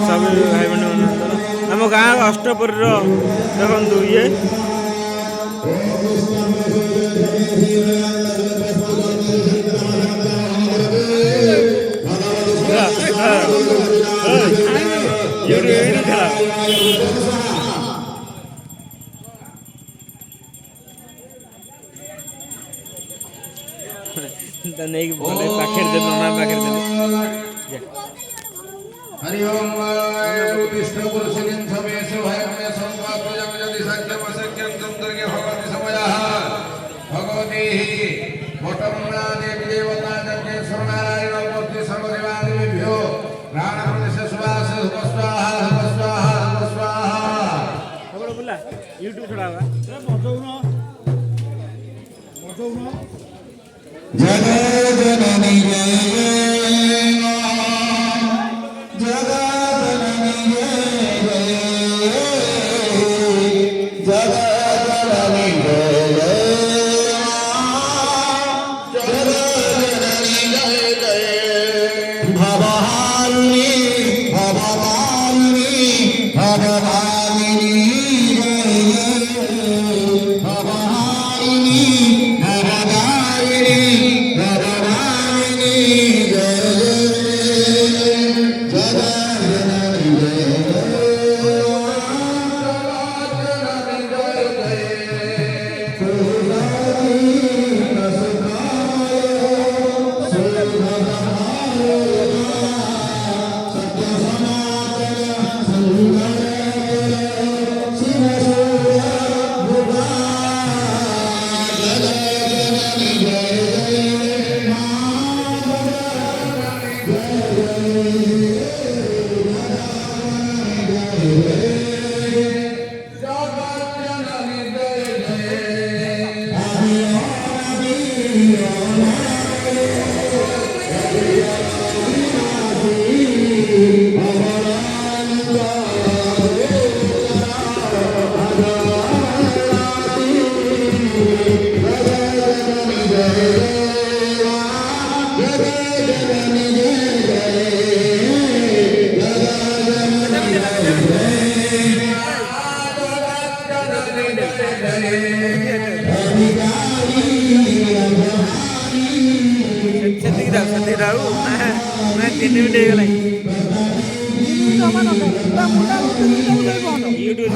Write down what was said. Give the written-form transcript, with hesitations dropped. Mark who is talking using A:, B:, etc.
A: सब भाई बहन आम गाँ अष्टपुर देखु ये नहीं पाखे नना पाखे
B: हरि ओम विष्णु पुरुषलिं समेषु भयमे संवादजं यदि सत्यम सत्यं संदर्गे भगवति समयः भगवती मोटमना देवी देवता जन्मे शरणारायण मूर्ति सर्वदेवादिभ्यो प्राणप्रतिश सुवास स्वाहा स्वाहा स्वाहा
A: खबर बोला YouTube छोड़ा हुआ
B: जय जननी
A: मैं 3 मिनट गला YouTube